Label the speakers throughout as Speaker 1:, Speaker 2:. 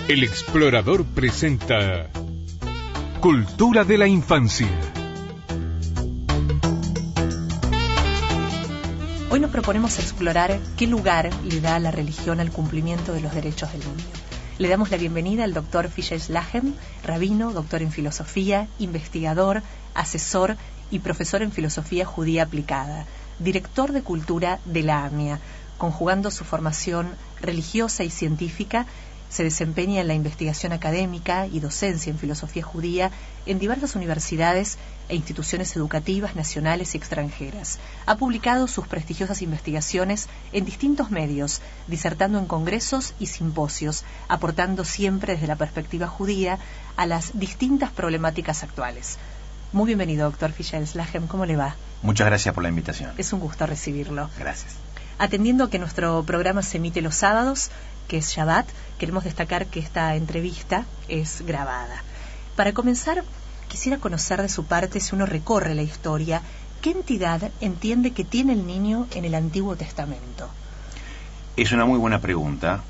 Speaker 1: El Explorador presenta Cultura de la Infancia.
Speaker 2: Hoy nos proponemos explorar qué lugar le da la religión al cumplimiento de los derechos del niño. Le damos la bienvenida al Dr. Fisher Slahem, rabino, doctor en filosofía, investigador, asesor y profesor en filosofía judía aplicada, director de cultura de la AMIA. Conjugando su formación religiosa y científica, se desempeña en la investigación académica y docencia en filosofía judía en diversas universidades e instituciones educativas nacionales y extranjeras. Ha publicado sus prestigiosas investigaciones en distintos medios, disertando en congresos y simposios, aportando siempre desde la perspectiva judía a las distintas problemáticas actuales. Muy bienvenido, doctor Fisher Slahem. ¿Cómo le va?
Speaker 3: Muchas gracias por la invitación.
Speaker 2: Es un gusto recibirlo.
Speaker 3: Gracias.
Speaker 2: Atendiendo a que nuestro programa se emite los sábados, que es Shabbat, queremos destacar que esta entrevista es grabada. Para comenzar, quisiera conocer de su parte, si uno recorre la historia, ¿qué entidad entiende que tiene el niño en el Antiguo Testamento?
Speaker 3: Es una muy buena pregunta,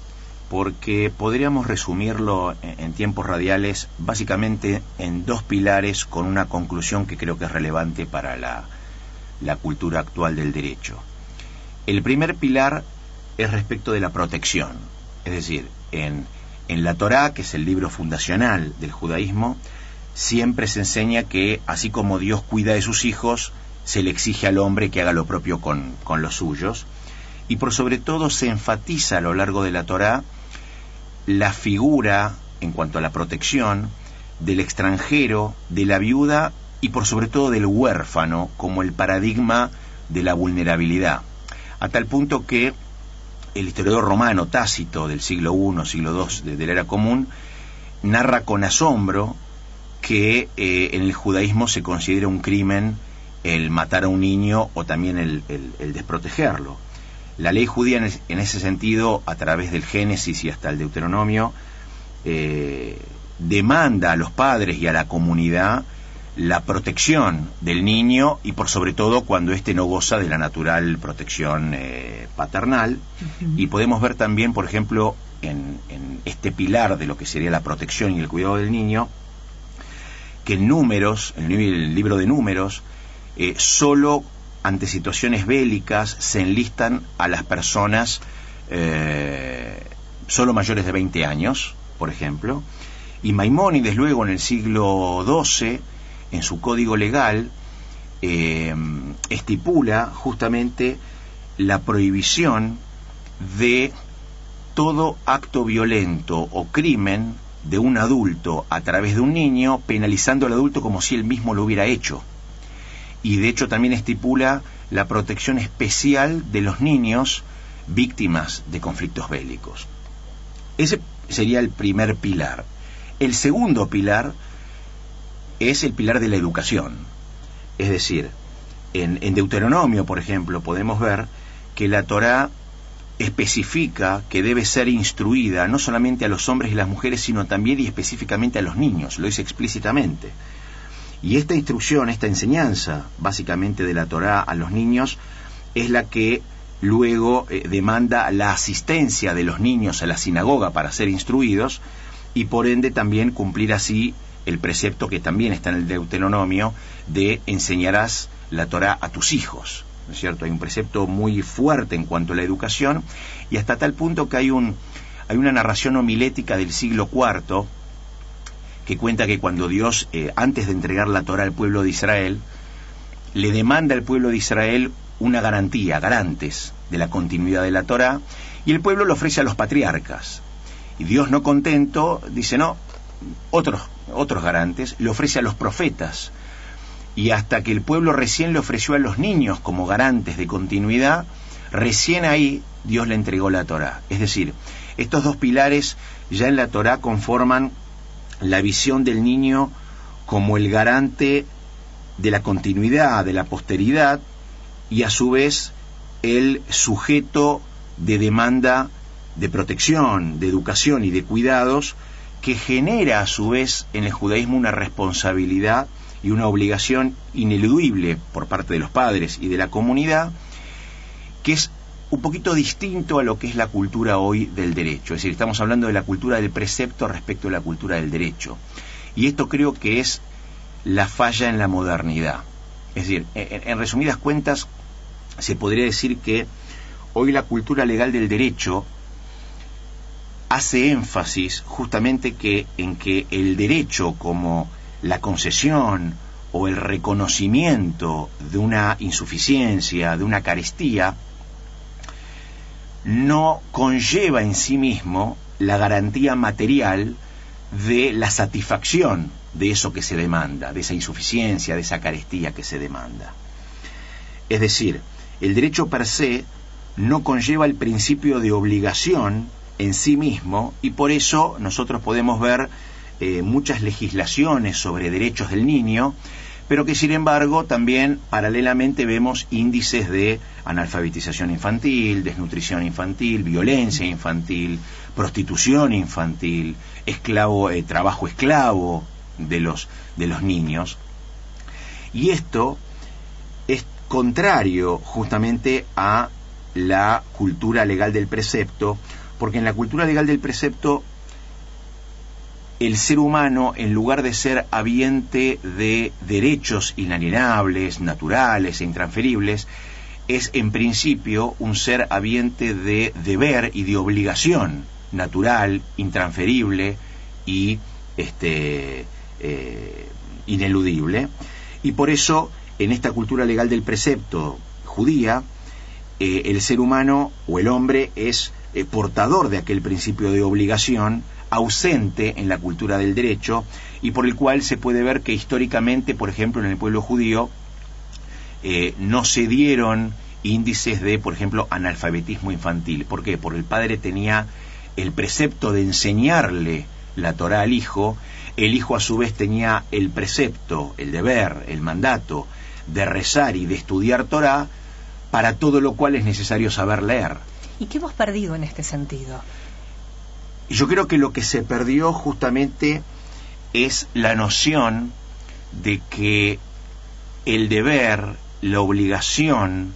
Speaker 3: porque podríamos resumirlo en tiempos radiales básicamente en dos pilares con una conclusión que creo que es relevante para la cultura actual del derecho. El primer pilar es respecto de la protección, es decir, en la Torá, que es el libro fundacional del judaísmo, siempre se enseña que así como Dios cuida de sus hijos, se le exige al hombre que haga lo propio con los suyos, y por sobre todo se enfatiza a lo largo de la Torá la figura, en cuanto a la protección, del extranjero, de la viuda y por sobre todo del huérfano, como el paradigma de la vulnerabilidad, a tal punto que el historiador romano Tácito del siglo I, siglo II de la era común, narra con asombro que en el judaísmo se considera un crimen el matar a un niño o también el desprotegerlo. La ley judía en ese sentido, a través del Génesis y hasta el Deuteronomio, demanda a los padres y a la comunidad la protección del niño y por sobre todo cuando éste no goza de la natural protección paternal. Y podemos ver también, por ejemplo, en este pilar de lo que sería la protección y el cuidado del niño, que en Números, en el libro de Números, solo ante situaciones bélicas se enlistan a las personas solo mayores de 20 años, por ejemplo. Y Maimónides luego en el siglo XII, en su código legal, estipula justamente la prohibición de todo acto violento o crimen de un adulto a través de un niño, penalizando al adulto como si él mismo lo hubiera hecho. Y de hecho también estipula la protección especial de los niños víctimas de conflictos bélicos. Ese sería el primer pilar. El segundo pilar es el pilar de la educación. Es decir, en Deuteronomio, por ejemplo, podemos ver que la Torá especifica que debe ser instruida no solamente a los hombres y las mujeres, sino también y específicamente a los niños, lo dice explícitamente. Y esta instrucción, esta enseñanza, básicamente de la Torá a los niños, es la que luego demanda la asistencia de los niños a la sinagoga para ser instruidos, y por ende también cumplir así el precepto que también está en el Deuteronomio de enseñarás la Torá a tus hijos, ¿no es cierto? Hay un precepto muy fuerte en cuanto a la educación, y hasta tal punto que hay una narración homilética del siglo IV que cuenta que cuando Dios, antes de entregar la Torá al pueblo de Israel, le demanda al pueblo de Israel una garantía, garantes de la continuidad de la Torá, y el pueblo lo ofrece a los patriarcas. Y Dios, no contento, dice no, otros garantes, le ofrece a los profetas. Y hasta que el pueblo recién le ofreció a los niños como garantes de continuidad, recién ahí Dios le entregó la Torá. Es decir, estos dos pilares ya en la Torá conforman la visión del niño como el garante de la continuidad, de la posteridad, y a su vez el sujeto de demanda de protección, de educación y de cuidados, que genera a su vez en el judaísmo una responsabilidad y una obligación ineludible por parte de los padres y de la comunidad, que es un poquito distinto a lo que es la cultura hoy del derecho. Es decir, estamos hablando de la cultura del precepto respecto a la cultura del derecho. Y esto creo que es la falla en la modernidad. Es decir, en resumidas cuentas, se podría decir que hoy la cultura legal del derecho hace énfasis justamente en que el derecho, como la concesión o el reconocimiento de una insuficiencia, de una carestía, no conlleva en sí mismo la garantía material de la satisfacción de eso que se demanda, de esa insuficiencia, de esa carestía que se demanda. Es decir, el derecho per se no conlleva el principio de obligación en sí mismo, y por eso nosotros podemos ver muchas legislaciones sobre derechos del niño, pero que sin embargo también paralelamente vemos índices de analfabetización infantil, desnutrición infantil, violencia infantil, prostitución infantil, trabajo esclavo de los niños. Y esto es contrario justamente a la cultura legal del precepto, porque en la cultura legal del precepto el ser humano, en lugar de ser habiente de derechos inalienables, naturales e intransferibles, es en principio un ser habiente de deber y de obligación natural, intransferible y ineludible. Y por eso, en esta cultura legal del precepto judía, el ser humano o el hombre es portador de aquel principio de obligación, ausente en la cultura del derecho, y por el cual se puede ver que históricamente, por ejemplo, en el pueblo judío, no se dieron índices de, por ejemplo, analfabetismo infantil. ¿Por qué? Porque el padre tenía el precepto de enseñarle la Torá al hijo, el hijo a su vez tenía el precepto, el deber, el mandato de rezar y de estudiar Torá, para todo lo cual es necesario saber leer.
Speaker 2: ¿Y qué hemos perdido en este sentido?
Speaker 3: Yo creo que lo que se perdió justamente es la noción de que el deber, la obligación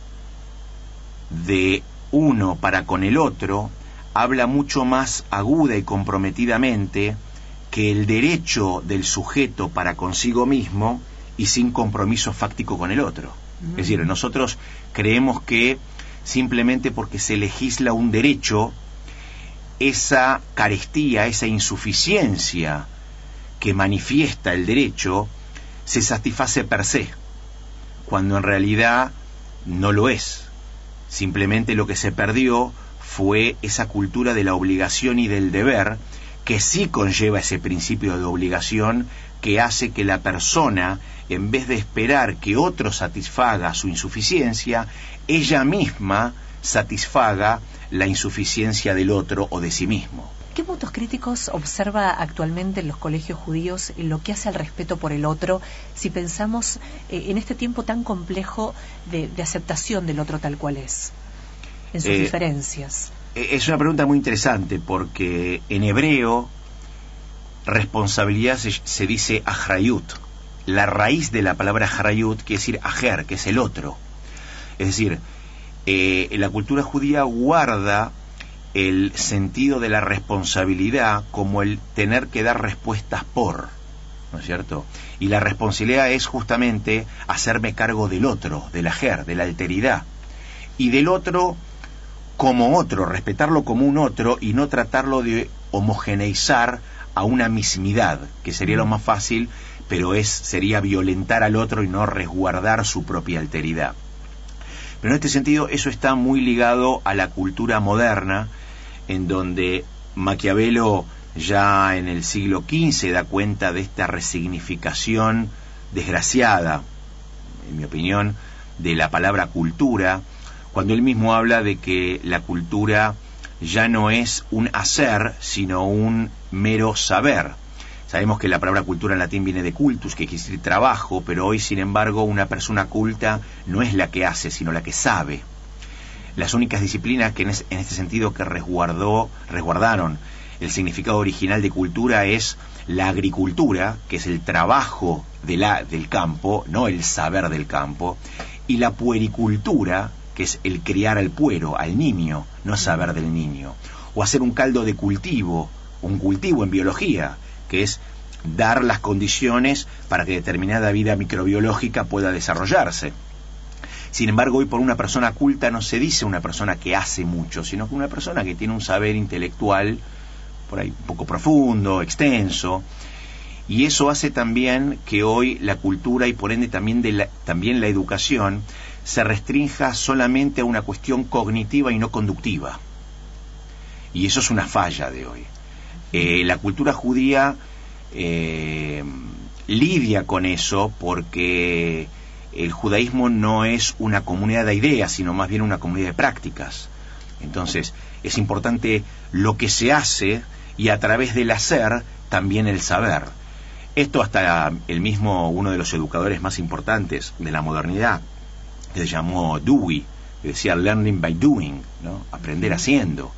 Speaker 3: de uno para con el otro, habla mucho más aguda y comprometidamente que el derecho del sujeto para consigo mismo y sin compromiso fáctico con el otro. Es decir, nosotros creemos que simplemente porque se legisla un derecho, esa carestía, esa insuficiencia que manifiesta el derecho, se satisface per se, cuando en realidad no lo es. Simplemente lo que se perdió fue esa cultura de la obligación y del deber, que sí conlleva ese principio de obligación, que hace que la persona, en vez de esperar que otro satisfaga su insuficiencia, ella misma satisfaga la insuficiencia del otro o de sí mismo.
Speaker 2: ¿Qué puntos críticos observa actualmente en los colegios judíos en lo que hace al respeto por el otro, si pensamos en este tiempo tan complejo de aceptación del otro tal cual es, en sus diferencias?
Speaker 3: Es una pregunta muy interesante, porque en hebreo responsabilidad se dice ahrayut. La raíz de la palabra ahrayut quiere decir ajer, que es el otro. Es decir, la cultura judía guarda el sentido de la responsabilidad como el tener que dar respuestas por, ¿no es cierto? Y la responsabilidad es justamente hacerme cargo del otro, del ajer, de la alteridad, y del otro como otro, respetarlo como un otro y no tratarlo de homogeneizar a una mismidad, que sería lo más fácil, pero sería violentar al otro y no resguardar su propia alteridad. Pero en este sentido eso está muy ligado a la cultura moderna, en donde Maquiavelo ya en el siglo XV da cuenta de esta resignificación desgraciada, en mi opinión, de la palabra cultura, cuando él mismo habla de que la cultura ya no es un hacer, sino un mero saber. Sabemos que la palabra cultura en latín viene de cultus, que quiere decir trabajo, pero hoy, sin embargo, una persona culta no es la que hace, sino la que sabe. Las únicas disciplinas que en este sentido que resguardaron el significado original de cultura es la agricultura, que es el trabajo del campo, no el saber del campo, y la puericultura, que es el criar al puero, al niño, no saber del niño. O hacer un caldo de cultivo, un cultivo en biología, que es dar las condiciones para que determinada vida microbiológica pueda desarrollarse. Sin embargo, hoy por una persona culta no se dice una persona que hace mucho, sino que una persona que tiene un saber intelectual por ahí un poco profundo, extenso, y eso hace también que hoy la cultura y por ende también la educación se restrinja solamente a una cuestión cognitiva y no conductiva. Y eso es una falla de hoy. La cultura judía lidia con eso porque el judaísmo no es una comunidad de ideas, sino más bien una comunidad de prácticas. Entonces, es importante lo que se hace y a través del hacer también el saber. Esto hasta el mismo, uno de los educadores más importantes de la modernidad, que se llamó Dewey, que decía learning by doing, ¿no? Aprender haciendo.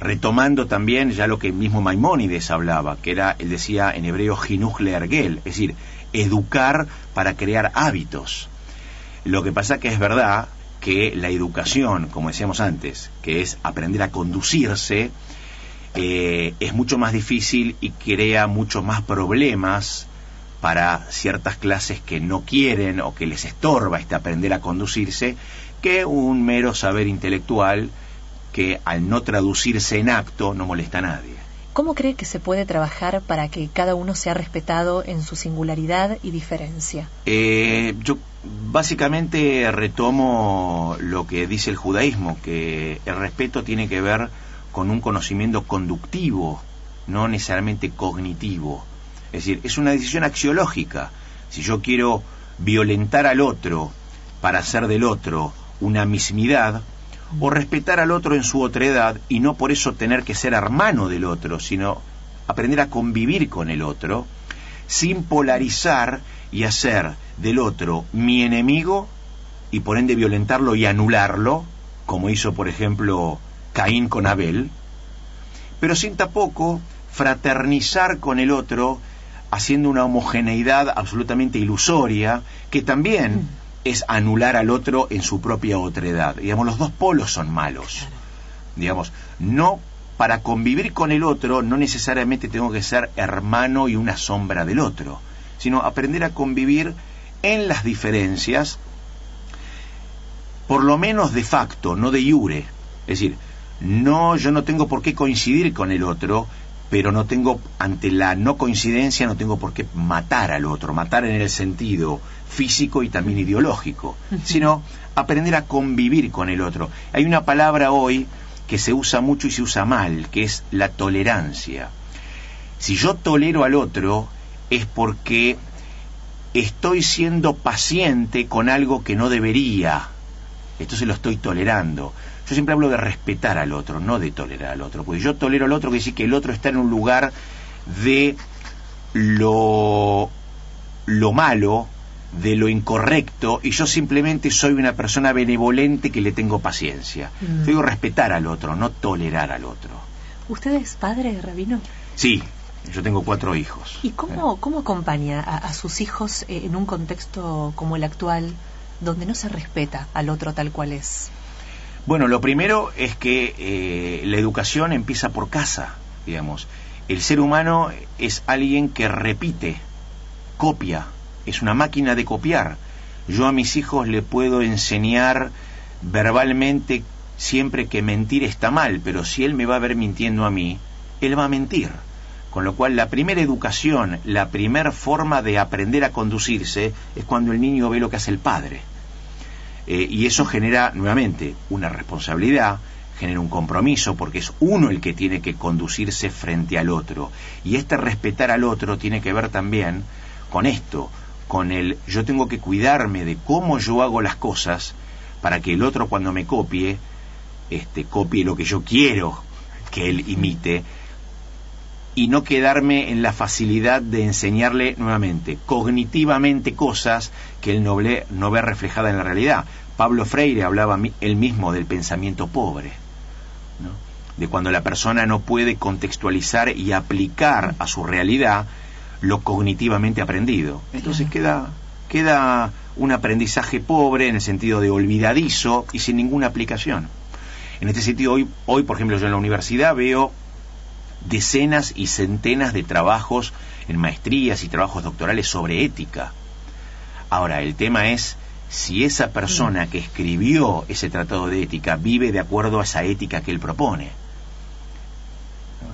Speaker 3: Retomando también ya lo que el mismo Maimónides hablaba, que era, él decía en hebreo, Jinuj leergel, es decir, educar para crear hábitos. Lo que pasa que es verdad que la educación, como decíamos antes, que es aprender a conducirse, es mucho más difícil y crea mucho más problemas para ciertas clases que no quieren o que les estorba aprender a conducirse, que un mero saber intelectual que al no traducirse en acto no molesta a nadie.
Speaker 2: ¿Cómo cree que se puede trabajar para que cada uno sea respetado en su singularidad y diferencia?
Speaker 3: Yo básicamente retomo lo que dice el judaísmo, que el respeto tiene que ver con un conocimiento conductivo, no necesariamente cognitivo. Es decir, es una decisión axiológica. Si yo quiero violentar al otro para hacer del otro una mismidad, o respetar al otro en su otredad y no por eso tener que ser hermano del otro, sino aprender a convivir con el otro, sin polarizar y hacer del otro mi enemigo y por ende violentarlo y anularlo, como hizo por ejemplo Caín con Abel, pero sin tampoco fraternizar con el otro haciendo una homogeneidad absolutamente ilusoria, que también es anular al otro en su propia otredad. Digamos, los dos polos son malos. Digamos, no, para convivir con el otro no necesariamente tengo que ser hermano y una sombra del otro, sino aprender a convivir en las diferencias, por lo menos de facto, no de iure. Es decir, no, yo no tengo por qué coincidir con el otro, pero no tengo, ante la no coincidencia, no tengo por qué matar al otro, matar en el sentido físico y también ideológico, sino aprender a convivir con el otro. Hay una palabra hoy que se usa mucho y se usa mal, que es la tolerancia. Si yo tolero al otro, es porque estoy siendo paciente con algo que no debería. Entonces lo estoy tolerando. Yo siempre hablo de respetar al otro, no de tolerar al otro, porque yo tolero al otro, que decir que el otro está en un lugar de lo malo, de lo incorrecto, y yo simplemente soy una persona benevolente que le tengo paciencia. Yo digo respetar al otro, no tolerar al otro.
Speaker 2: ¿Usted es padre, rabino?
Speaker 3: Sí, yo tengo 4 hijos.
Speaker 2: ¿Y cómo acompaña a sus hijos en un contexto como el actual, donde no se respeta al otro tal cual es?
Speaker 3: Bueno, lo primero es que la educación empieza por casa, digamos. El ser humano es alguien que repite, copia, es una máquina de copiar. Yo a mis hijos le puedo enseñar verbalmente siempre que mentir está mal, pero si él me va a ver mintiendo a mí, él va a mentir. Con lo cual, la primera educación, la primera forma de aprender a conducirse es cuando el niño ve lo que hace el padre. Y eso genera, nuevamente, una responsabilidad, genera un compromiso, porque es uno el que tiene que conducirse frente al otro. Y respetar al otro tiene que ver también con esto, con yo tengo que cuidarme de cómo yo hago las cosas para que el otro, cuando me copie lo que yo quiero que él imite, y no quedarme en la facilidad de enseñarle nuevamente cognitivamente cosas que él no ve reflejada en la realidad. Pablo Freire hablaba él mismo del pensamiento pobre, ¿no? De cuando la persona no puede contextualizar y aplicar a su realidad lo cognitivamente aprendido. Entonces queda queda un aprendizaje pobre en el sentido de olvidadizo y sin ninguna aplicación. En este sentido, hoy, por ejemplo, yo en la universidad veo decenas y centenas de trabajos en maestrías y trabajos doctorales sobre ética. Ahora, el tema es si esa persona que escribió ese tratado de ética vive de acuerdo a esa ética que él propone.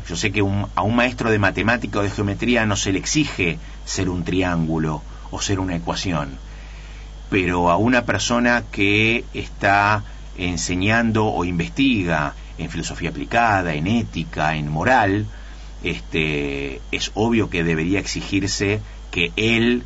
Speaker 3: Yo sé que a un maestro de matemática o de geometría no se le exige ser un triángulo o ser una ecuación, pero a una persona que está enseñando o investiga en filosofía aplicada, en ética, en moral, es obvio que debería exigirse que él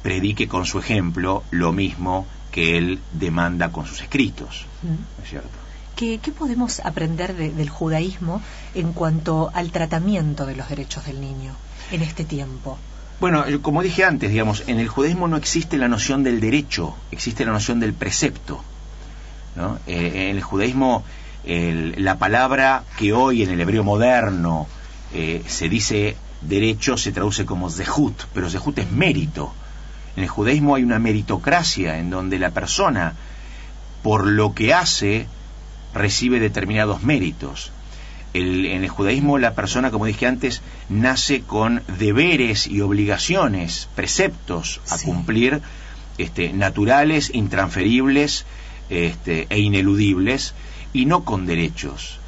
Speaker 3: predique con su ejemplo lo mismo que él demanda con sus escritos, ¿no es cierto?
Speaker 2: ¿Qué podemos aprender del judaísmo en cuanto al tratamiento de los derechos del niño en este tiempo?
Speaker 3: Bueno, como dije antes, digamos, en el judaísmo no existe la noción del derecho, existe la noción del precepto, ¿no? En el judaísmo la palabra que hoy en el hebreo moderno se dice derecho se traduce como zehut, pero zehut es mérito. En el judaísmo hay una meritocracia en donde la persona, por lo que hace, recibe determinados méritos. En el judaísmo la persona, como dije antes, nace con deberes y obligaciones, preceptos a cumplir, naturales, intransferibles e ineludibles, y no con derechos.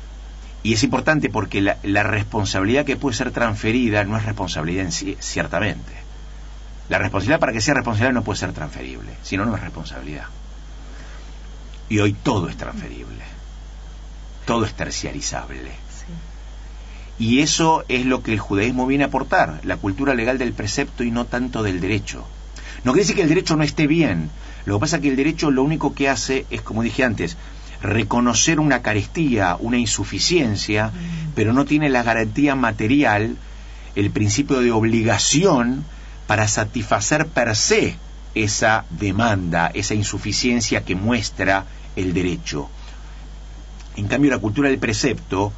Speaker 3: Y es importante porque la responsabilidad que puede ser transferida no es responsabilidad en sí, ciertamente. La responsabilidad, para que sea responsabilidad, no puede ser transferible, si no, no es responsabilidad. Y hoy todo es transferible, todo es terciarizable. Y eso es lo que el judaísmo viene a aportar, la cultura legal del precepto y no tanto del derecho. No quiere decir que el derecho no esté bien, lo que pasa es que el derecho lo único que hace es, como dije antes, reconocer una carestía, una insuficiencia, pero no tiene la garantía material, el principio de obligación para satisfacer per se esa demanda, esa insuficiencia que muestra el derecho. En cambio, la cultura del precepto,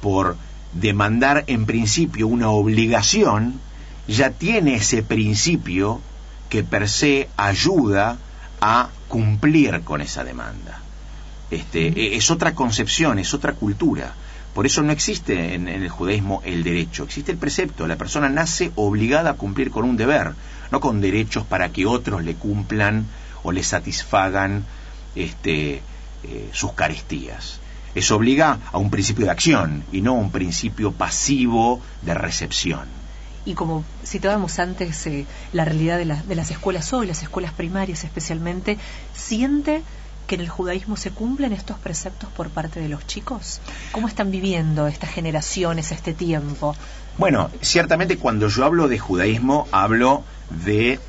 Speaker 3: por demandar en principio una obligación, ya tiene ese principio que per se ayuda a cumplir con esa demanda. Es otra concepción, es otra cultura. Por eso no existe en el judaísmo el derecho, existe el precepto. La persona nace obligada a cumplir con un deber, no con derechos para que otros le cumplan o le satisfagan sus carestías. Eso obliga a un principio de acción y no a un principio pasivo de recepción.
Speaker 2: Y como citábamos antes, la realidad de las escuelas hoy, las escuelas primarias especialmente, ¿siente que en el judaísmo se cumplen estos preceptos por parte de los chicos? ¿Cómo están viviendo estas generaciones, este tiempo?
Speaker 3: Bueno, ciertamente cuando yo hablo de judaísmo, hablo de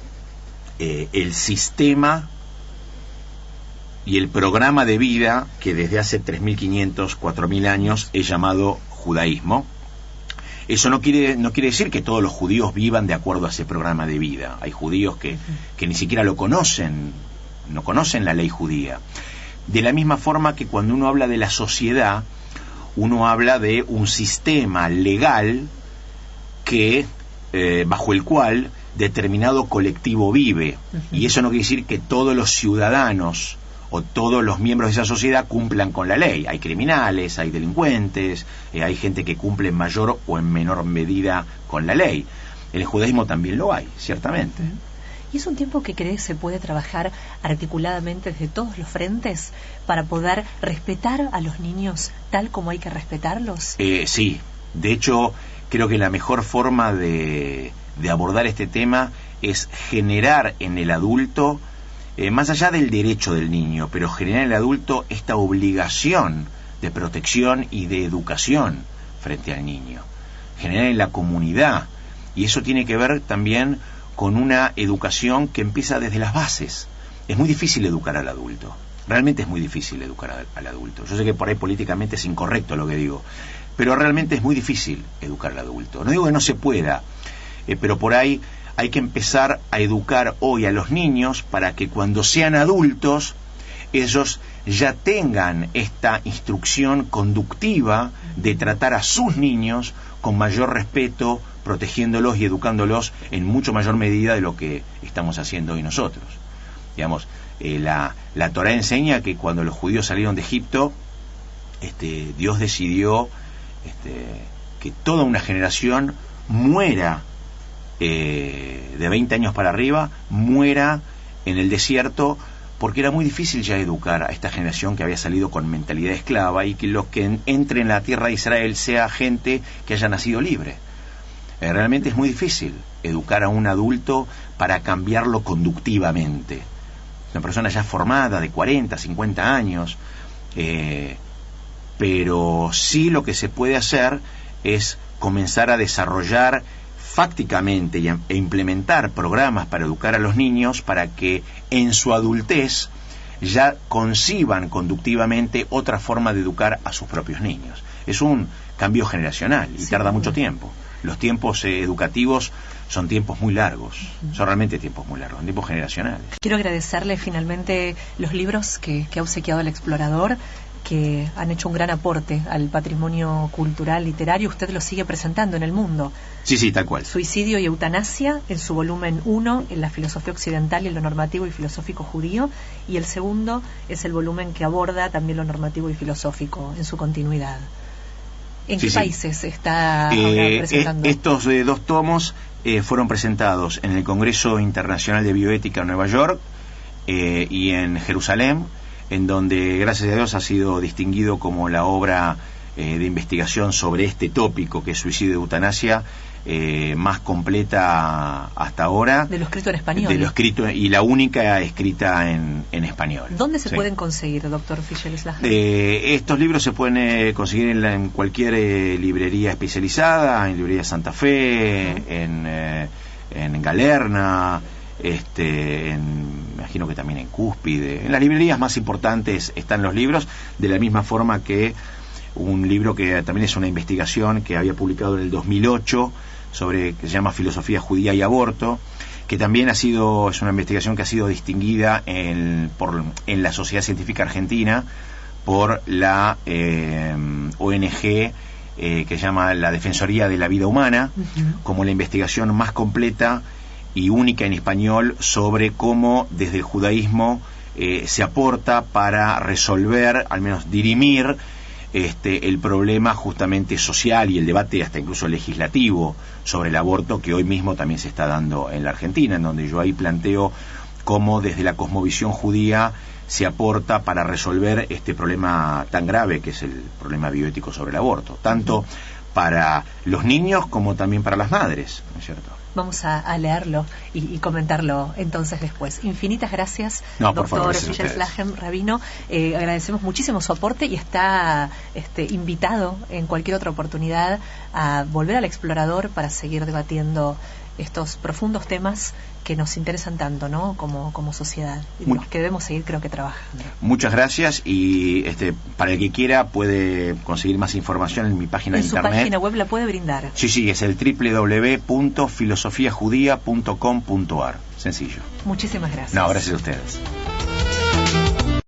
Speaker 3: el sistema y el programa de vida que desde hace 3.500, 4.000 años es llamado judaísmo. Eso no quiere decir que todos los judíos vivan de acuerdo a ese programa de vida. Hay judíos que ni siquiera lo conocen, no conocen la ley judía. De la misma forma que cuando uno habla de la sociedad, uno habla de un sistema legal que bajo el cual determinado colectivo vive. Y eso no quiere decir que todos los ciudadanos o todos los miembros de esa sociedad cumplan con la ley. Hay criminales, hay delincuentes, hay gente que cumple en mayor o en menor medida con la ley. En el judaísmo también lo hay, ciertamente.
Speaker 2: ¿Y es un tiempo que crees se puede trabajar articuladamente desde todos los frentes para poder respetar a los niños tal como hay que respetarlos?
Speaker 3: Sí, de hecho creo que la mejor forma de abordar este tema es generar en el adulto, más allá del derecho del niño, pero generar en el adulto esta obligación de protección y de educación frente al niño, generar en la comunidad, y eso tiene que ver también con una educación que empieza desde las bases. Es muy difícil educar al adulto, realmente es muy difícil educar al adulto. Yo sé que por ahí políticamente es incorrecto lo que digo, pero realmente es muy difícil educar al adulto. No digo que no se pueda, pero por ahí hay que empezar a educar hoy a los niños para que cuando sean adultos ellos ya tengan esta instrucción conductiva de tratar a sus niños con mayor respeto, protegiéndolos y educándolos en mucho mayor medida de lo que estamos haciendo hoy nosotros. Digamos, la Torá enseña que cuando los judíos salieron de Egipto, Dios decidió que toda una generación muera, de 20 años para arriba, muera en el desierto, porque era muy difícil ya educar a esta generación que había salido con mentalidad esclava, y que lo que entre en la tierra de Israel sea gente que haya nacido libre. Realmente es muy difícil educar a un adulto para cambiarlo conductivamente. Una persona ya formada de 40, 50 años, pero sí lo que se puede hacer es comenzar a desarrollar fácticamente e implementar programas para educar a los niños para que en su adultez ya conciban conductivamente otra forma de educar a sus propios niños. Es un cambio generacional y tarda mucho tiempo. Los tiempos educativos son tiempos muy largos, son realmente tiempos muy largos, tiempos generacionales.
Speaker 2: Quiero agradecerle finalmente los libros que ha obsequiado el explorador, que han hecho un gran aporte al patrimonio cultural, literario. Usted lo sigue presentando en el mundo.
Speaker 3: Sí, tal cual.
Speaker 2: Suicidio y eutanasia, en su volumen 1, en la filosofía occidental y lo normativo y filosófico judío, y el segundo es el volumen que aborda también lo normativo y filosófico en su continuidad. ¿En qué países está ahora presentando?
Speaker 3: Estos 2 tomos fueron presentados en el Congreso Internacional de Bioética en Nueva York y en Jerusalén, en donde, gracias a Dios, ha sido distinguido como la obra de investigación sobre este tópico, que es suicidio y eutanasia, más completa hasta ahora.
Speaker 2: De lo escrito en español.
Speaker 3: De lo escrito, y la única escrita en español.
Speaker 2: ¿Dónde se pueden conseguir, doctor Fischel-Slagen?
Speaker 3: Estos libros se pueden conseguir en cualquier librería especializada, en librería Santa Fe, en Galerna, imagino que también en Cúspide. En las librerías más importantes están los libros, de la misma forma que un libro que también es una investigación que había publicado en el 2008 que se llama Filosofía Judía y Aborto, que también es una investigación que ha sido distinguida en la Sociedad Científica Argentina por la ONG que se llama la Defensoría de la Vida Humana, como la investigación más completa y única en español sobre cómo desde el judaísmo se aporta para resolver, al menos dirimir, el problema justamente social y el debate hasta incluso legislativo sobre el aborto, que hoy mismo también se está dando en la Argentina, en donde yo ahí planteo cómo desde la cosmovisión judía se aporta para resolver este problema tan grave que es el problema bioético sobre el aborto, tanto para los niños como también para las madres, ¿no es cierto?
Speaker 2: Vamos a leerlo y comentarlo entonces después. Infinitas gracias,
Speaker 3: doctor
Speaker 2: Fischel-Slagen, rabino. Agradecemos muchísimo su aporte y está invitado en cualquier otra oportunidad a volver al explorador para seguir debatiendo estos profundos temas que nos interesan tanto, ¿no? como sociedad, y los que debemos seguir, creo que, trabajando.
Speaker 3: Muchas gracias, y para el que quiera puede conseguir más información en mi página de internet.
Speaker 2: ¿En su página web la puede brindar?
Speaker 3: Sí, es el www.filosofiajudía.com.ar. Sencillo.
Speaker 2: Muchísimas gracias.
Speaker 3: No, gracias a ustedes.